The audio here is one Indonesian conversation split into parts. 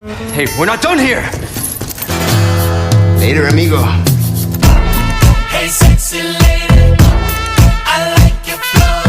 Hey, we're not done here! Later, amigo. Hey, sexy lady, I like your flow.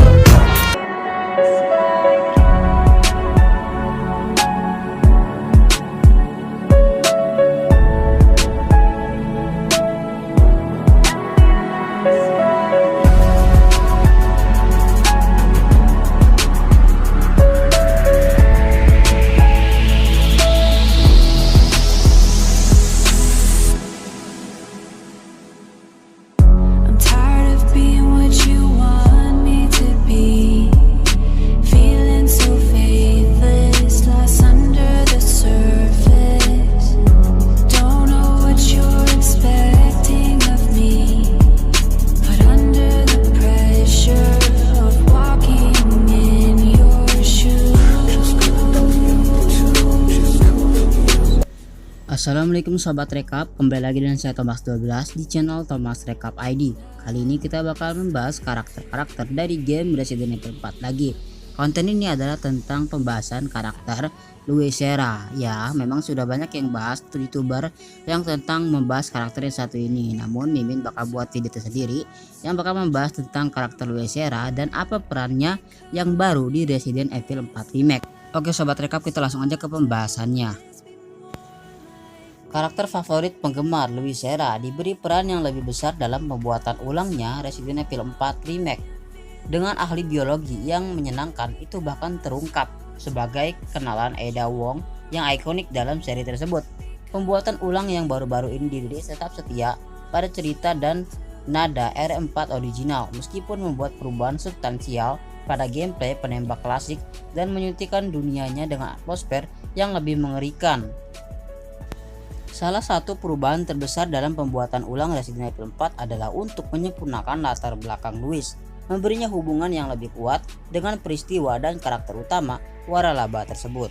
I'm tired of being what you want me to be. Feeling so faithless, lost under the surface. Don't know what you're expecting of me, but under the pressure of walking in your shoes. Assalamualaikum sobat rekap, kembali lagi dengan saya Thomas 12 di channel Thomas Rekap ID. Kali ini kita bakal membahas karakter-karakter dari game Resident Evil 4 lagi. Konten ini adalah tentang pembahasan karakter Louis Serra. Ya, memang sudah banyak yang bahas youtuber yang tentang membahas karakter yang satu ini. Namun Mimin bakal buat video tersendiri yang bakal membahas tentang karakter Louis Serra dan apa perannya yang baru di Resident Evil 4 Remake. Oke sobat rekap, kita langsung aja ke pembahasannya. Karakter favorit penggemar Louis Serra diberi peran yang lebih besar dalam pembuatan ulangnya Resident Evil 4 Remake. Dengan ahli biologi yang menyenangkan, itu bahkan terungkap sebagai kenalan Ada Wong yang ikonik dalam seri tersebut. Pembuatan ulang yang baru-baru ini dirilis tetap setia pada cerita dan nada R4 original, meskipun membuat perubahan substansial pada gameplay penembak klasik dan menyuntikkan dunianya dengan atmosfer yang lebih mengerikan. Salah satu perubahan terbesar dalam pembuatan ulang Resident Evil 4 adalah untuk menyempurnakan latar belakang Louis, memberinya hubungan yang lebih kuat dengan peristiwa dan karakter utama waralaba tersebut.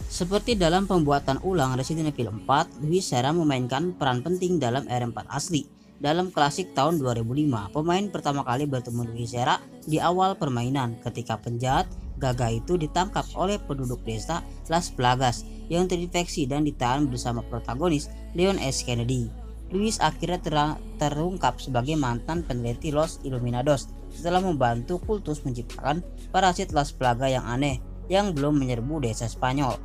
Seperti dalam pembuatan ulang Resident Evil 4, Louis Serra memainkan peran penting dalam R4 asli. Dalam klasik tahun 2005, pemain pertama kali bertemu Louis Serra di awal permainan ketika penjahat Gaga itu ditangkap oleh penduduk desa Las Plagas yang terinfeksi dan ditahan bersama protagonis Leon S. Kennedy. Louis akhirnya terungkap sebagai mantan peneliti Los Illuminados setelah membantu kultus menciptakan parasit Las Plagas yang aneh yang belum menyerbu desa Spanyol.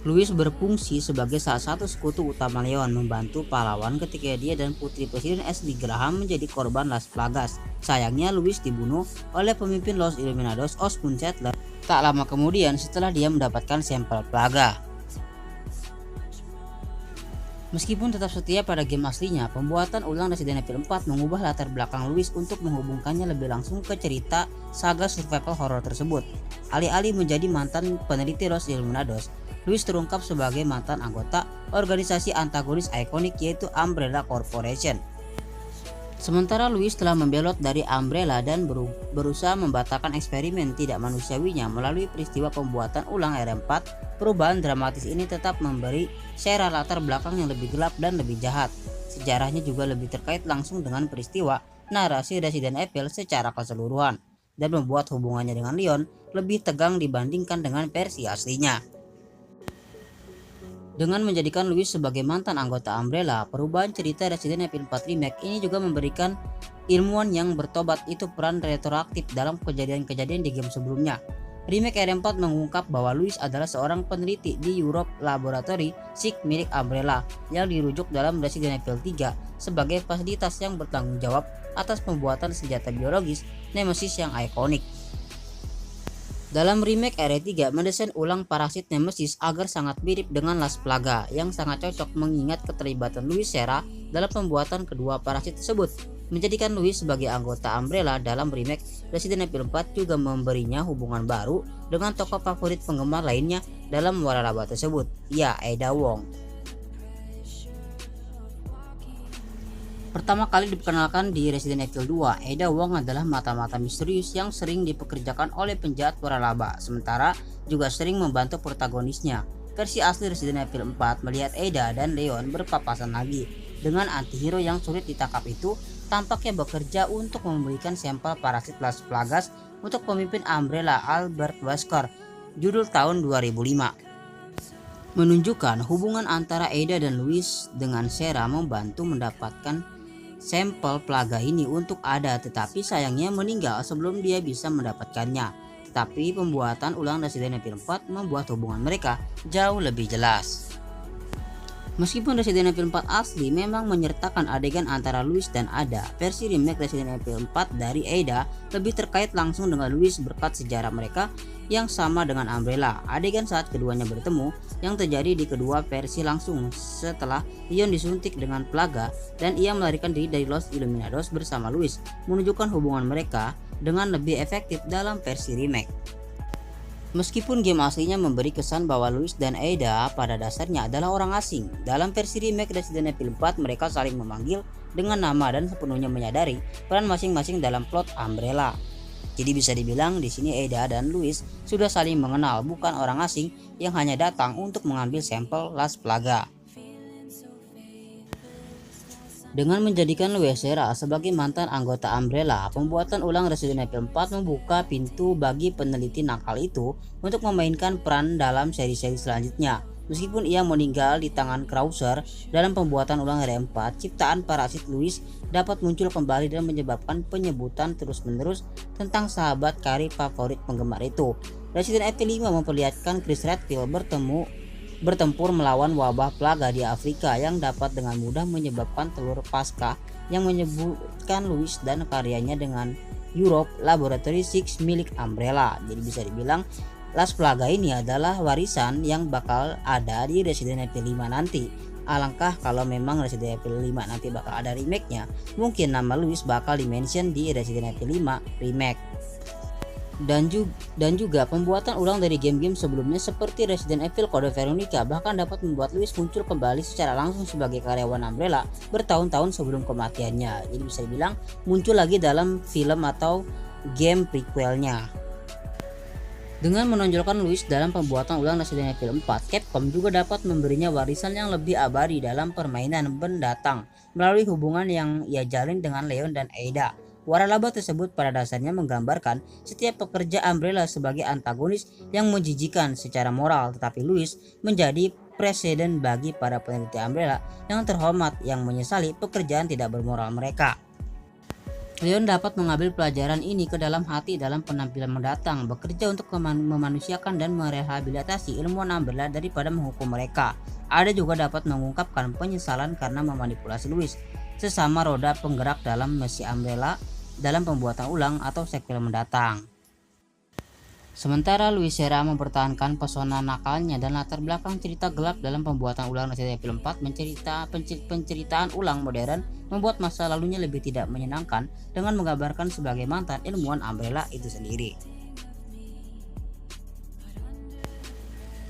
Louis berfungsi sebagai salah satu sekutu utama Leon, membantu pahlawan ketika dia dan putri presiden Ashley Graham menjadi korban Las Plagas. Sayangnya Louis dibunuh oleh pemimpin Los Illuminados Osmond Saddler tak lama kemudian setelah dia mendapatkan sampel plaga. Meskipun tetap setia pada game aslinya, pembuatan ulang Resident Evil 4 mengubah latar belakang Louis untuk menghubungkannya lebih langsung ke cerita saga survival horror tersebut. Alih-alih menjadi mantan peneliti Los Illuminados, Louis terungkap sebagai mantan anggota organisasi antagonis ikonik yaitu Umbrella Corporation. Sementara Louis telah membelot dari Umbrella dan berusaha membatalkan eksperimen tidak manusiawinya melalui peristiwa pembuatan ulang R4, perubahan dramatis ini tetap memberi Serra latar belakang yang lebih gelap dan lebih jahat. Sejarahnya juga lebih terkait langsung dengan peristiwa narasi Resident Evil secara keseluruhan dan membuat hubungannya dengan Leon lebih tegang dibandingkan dengan versi aslinya. Dengan menjadikan Louis sebagai mantan anggota Umbrella, perubahan cerita Resident Evil 4 Remake ini juga memberikan ilmuwan yang bertobat itu peran retroaktif dalam kejadian-kejadian di game sebelumnya. Remake R4 mengungkap bahwa Louis adalah seorang peneliti di Europe Laboratory SIG milik Umbrella yang dirujuk dalam Resident Evil 3 sebagai fasilitas yang bertanggung jawab atas pembuatan senjata biologis Nemesis yang ikonik. Dalam remake R3 mendesain ulang parasit Nemesis agar sangat mirip dengan Las Plagas yang sangat cocok mengingat keterlibatan Louis Serra dalam pembuatan kedua parasit tersebut. Menjadikan Louis sebagai anggota Umbrella dalam remake Resident Evil 4 juga memberinya hubungan baru dengan tokoh favorit penggemar lainnya dalam waralaba tersebut, ya Ada Wong. Pertama kali diperkenalkan di Resident Evil 2, Ada Wong adalah mata-mata misterius yang sering dipekerjakan oleh penjahat waralaba, sementara juga sering membantu protagonisnya. Versi asli Resident Evil 4 melihat Ada dan Leon berpapasan lagi dengan antihero yang sulit ditangkap itu tampaknya bekerja untuk memberikan sampel parasit Las Plagas untuk pemimpin Umbrella Albert Wesker. judul tahun 2005. Menunjukkan hubungan antara Ada dan Louis dengan Sarah membantu mendapatkan sampel plaga ini untuk Ada, tetapi sayangnya meninggal sebelum dia bisa mendapatkannya. Tetapi pembuatan ulang Resident Evil 4 membuat hubungan mereka jauh lebih jelas. Meskipun Resident Evil 4 asli memang menyertakan adegan antara Louis dan Ada, versi remake Resident Evil 4 dari Ada lebih terkait langsung dengan Louis berkat sejarah mereka yang sama dengan Umbrella. Adegan saat keduanya bertemu yang terjadi di kedua versi langsung setelah Leon disuntik dengan plaga dan ia melarikan diri dari Los Illuminados bersama Louis, menunjukkan hubungan mereka dengan lebih efektif dalam versi remake. Meskipun game aslinya memberi kesan bahwa Louis dan Ada pada dasarnya adalah orang asing, dalam versi remake Resident Evil 4 mereka saling memanggil dengan nama dan sepenuhnya menyadari peran masing-masing dalam plot Umbrella. Jadi bisa dibilang di sini Ada dan Louis sudah saling mengenal, bukan orang asing yang hanya datang untuk mengambil sampel Las Plaga. Dengan menjadikan Louis Serra sebagai mantan anggota Umbrella, pembuatan ulang Resident Evil 4 membuka pintu bagi peneliti nakal itu untuk memainkan peran dalam seri-seri selanjutnya. Meskipun ia meninggal di tangan Krauser dalam pembuatan ulang R4, ciptaan parasit Louis dapat muncul kembali dan menyebabkan penyebutan terus-menerus tentang sahabat karib favorit penggemar itu. Resident Evil 5 memperlihatkan Chris Redfield bertempur melawan wabah plaga di Afrika yang dapat dengan mudah menyebabkan telur pasca yang menyebutkan Louis dan karyanya dengan Europe Laboratory 6 milik Umbrella. Jadi bisa dibilang Las Plaga ini adalah warisan yang bakal ada di Resident Evil 5 nanti. Alangkah kalau memang Resident Evil 5 nanti bakal ada remake-nya, mungkin nama Louis bakal dimention di Resident Evil 5 remake. Dan juga pembuatan ulang dari game-game sebelumnya seperti Resident Evil Code Veronica bahkan dapat membuat Louis muncul kembali secara langsung sebagai karyawan Umbrella bertahun-tahun sebelum kematiannya. Jadi bisa dibilang muncul lagi dalam film atau game prequelnya. Dengan menonjolkan Louis dalam pembuatan ulang Resident Evil 4, Capcom juga dapat memberinya warisan yang lebih abadi dalam permainan mendatang melalui hubungan yang ia jalin dengan Leon dan Ada. Waralaba tersebut pada dasarnya menggambarkan setiap pekerja Umbrella sebagai antagonis yang menjijikan secara moral, tetapi Louis menjadi presiden bagi para peneliti Umbrella yang terhormat yang menyesali pekerjaan tidak bermoral mereka. Leon dapat mengambil pelajaran ini ke dalam hati dalam penampilan mendatang, bekerja untuk memanusiakan dan merehabilitasi ilmuwan Umbrella daripada menghukum mereka. Ada juga dapat mengungkapkan penyesalan karena memanipulasi Louis, sesama roda penggerak dalam misi Umbrella dalam pembuatan ulang atau sequel mendatang. Sementara Louis Serra mempertahankan pesona nakalnya dan latar belakang cerita gelap dalam pembuatan ulang Resident Evil 4, penceritaan ulang modern membuat masa lalunya lebih tidak menyenangkan dengan menggambarkan sebagai mantan ilmuwan Umbrella itu sendiri.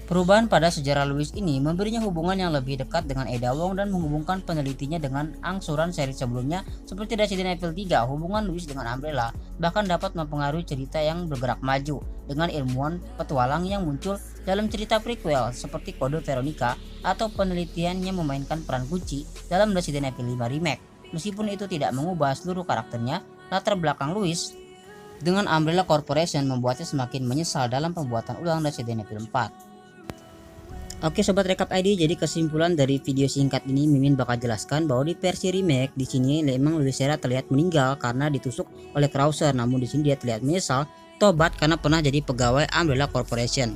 Perubahan pada sejarah Louis ini memberinya hubungan yang lebih dekat dengan Ada Wong dan menghubungkan penelitinya dengan angsuran seri sebelumnya seperti Resident Evil 3. Hubungan Louis dengan Umbrella bahkan dapat mempengaruhi cerita yang bergerak maju dengan ilmuwan petualang yang muncul dalam cerita prequel seperti Code Veronica atau penelitiannya memainkan peran kunci dalam Resident Evil 5 remake. Meskipun itu tidak mengubah seluruh karakternya, latar belakang Louis dengan Umbrella Corporation membuatnya semakin menyesal dalam pembuatan ulang Resident Evil 4. Oke sobat rekap ID, jadi kesimpulan dari video singkat ini Mimin bakal jelaskan bahwa di versi remake di sini memang Louis Serra terlihat meninggal karena ditusuk oleh Krauser, namun di sini dia terlihat menyesal tobat karena pernah jadi pegawai Umbrella Corporation.